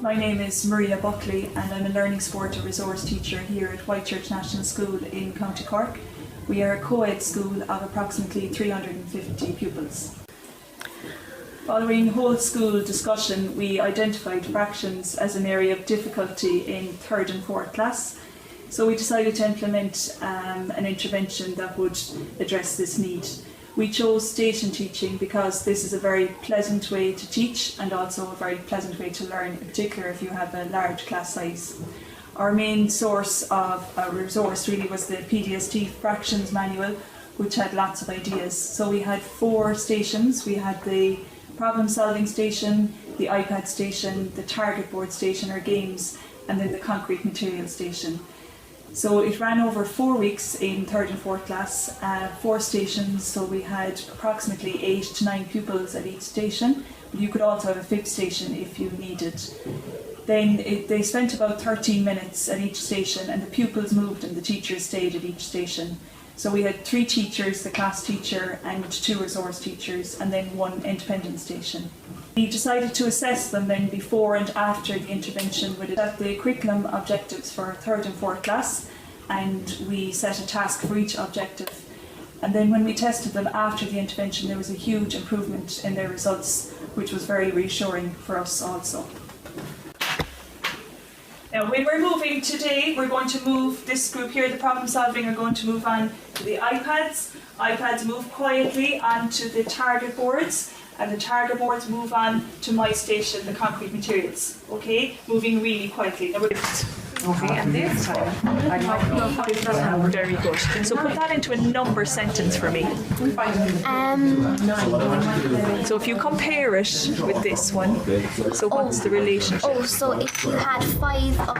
My name is Maria Buckley and I'm a learning sport and resource teacher here at Whitechurch National School in County Cork. We are a co-ed school of approximately 350 pupils. Following whole school discussion, we identified fractions as an area of difficulty in 3rd and 4th class. So we decided to implement an intervention that would address this need. We chose station teaching because this is a very pleasant way to teach and also a very pleasant way to learn, in particular if you have a large class size. Our main source of a resource really was the PDST fractions manual, which had lots of ideas. So we had 4 stations. We had the problem solving station, the iPad station, the target board station or games, and then the concrete material station. So it ran over 4 weeks in 3rd and 4th class, 4 stations, so we had approximately 8 to 9 pupils at each station, but you could also have a 5th station if you needed. Then they spent about 13 minutes at each station and the pupils moved and the teachers stayed at each station. So we had 3 teachers, the class teacher and 2 resource teachers, and then 1 independent station. We decided to assess them then before and after the intervention with the curriculum objectives for 3rd and 4th class, and we set a task for each objective. And then when we tested them after the intervention, there was a huge improvement in their results, which was very reassuring for us also. Now, when we're moving today, we're going to move this group here, the problem solving, are going to move on to the iPads. iPads move quietly onto the target boards, and the target boards move on to my station, the concrete materials. Okay, moving really quietly. Now Okay, and this time, very good. So put that into a number sentence for me. So if you compare it with this one, so what's the relationship? Oh, so if you had 5 of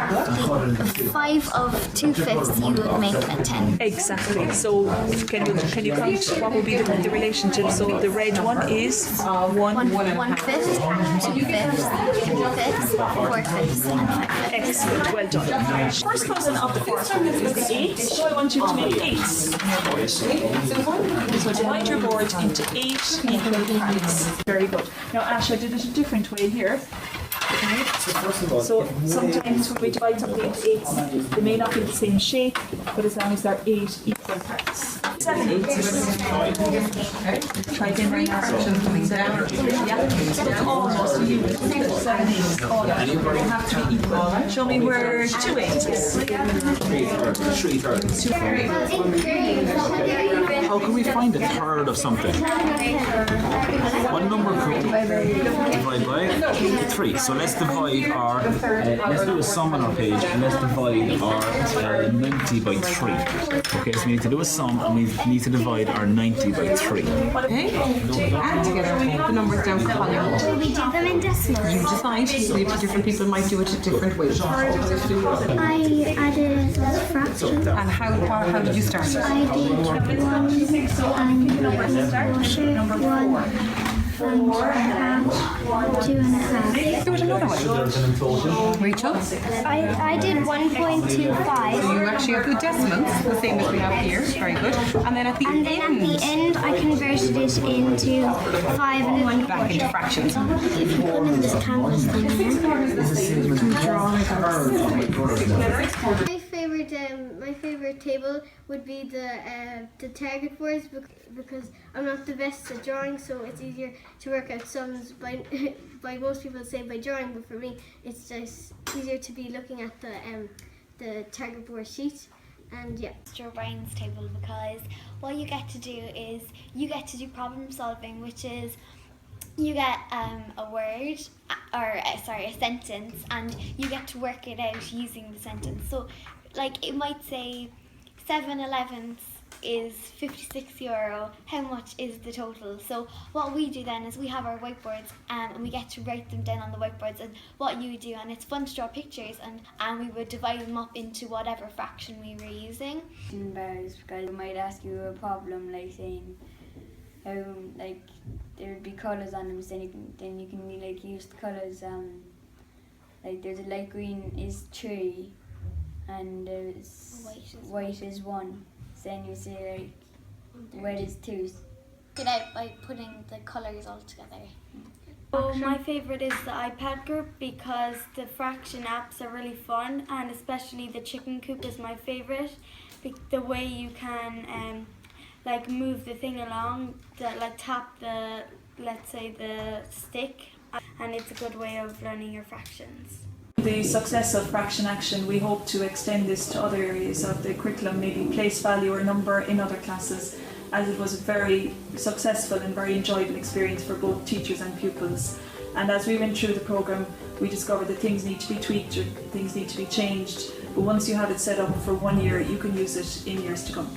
2/5, you would make a 10. Exactly. So can you count what would be the relationship? So the red one is 1/5, 2/5, 3/5, 4/5, and 5/5. Excellent. Well done. First cousin of the first one is the 8. So I want you to make 8s. So divide your board into 8 equal parts. Very good. Now Ash, I did it a different way here. Okay. So sometimes when we divide something into 8s, they may not be the same shape, but as long as they're 8 equal parts. 7 8s. Try again right now. Yeah. So it's almost you. 7 8s. All of them. They have to be equal. Show me where 2 8s is. How can we find a third of something? What number could we divide by? 3. So let's divide our, let's do a sum on our page and let's divide our 90 by 3. Okay, so we need to do a sum and we need to divide our 90 by 3. okay? Add together the numbers down the column. Do we do them in decimals? You decide, so different people might do it a different way. I added it as fractions. And how did you start? I did 1 and 1 and a half, 2 and a half. Do it another way. Rachel? I did 1.25. So you actually have the decimals, the same as we have here. Very good. And then at the And then at the end, I converted it into 5 and 1 back into fractions. If you put in this canvas thing my favorite table would be the target boards because I'm not the best at drawing, so it's easier to work out sums by most people say by drawing, but for me it's just easier to be looking at the target board sheet. And yeah, Your brains table, because what you get to do is you get to do problem solving, which is you get a word a sentence, and you get to work it out using the sentence. So like it might say 7/11 is €56. How much is the total? So what we do then is we have our whiteboards and we get to write them down on the whiteboards and what you do, and it's fun to draw pictures, and we would divide them up into whatever fraction we were using. Because I might ask you a problem like saying how like there would be colours on them, so then you can like use the colours. Like there's a light green is 3, and there's white is 1. So then you say like red is 2. Get out by putting the colours all together. So my favourite is the iPad group because the fraction apps are really fun, and especially the chicken coop is my favourite. The way you can like move the thing along, like tap the, let's say, the stick, and it's a good way of learning your fractions. The success of fraction action, we hope to extend this to other areas of the curriculum, maybe place value or number in other classes, as it was a very successful and very enjoyable experience for both teachers and pupils. And as we went through the programme, we discovered that things need to be tweaked or things need to be changed, but once you have it set up for 1 year, you can use it in years to come.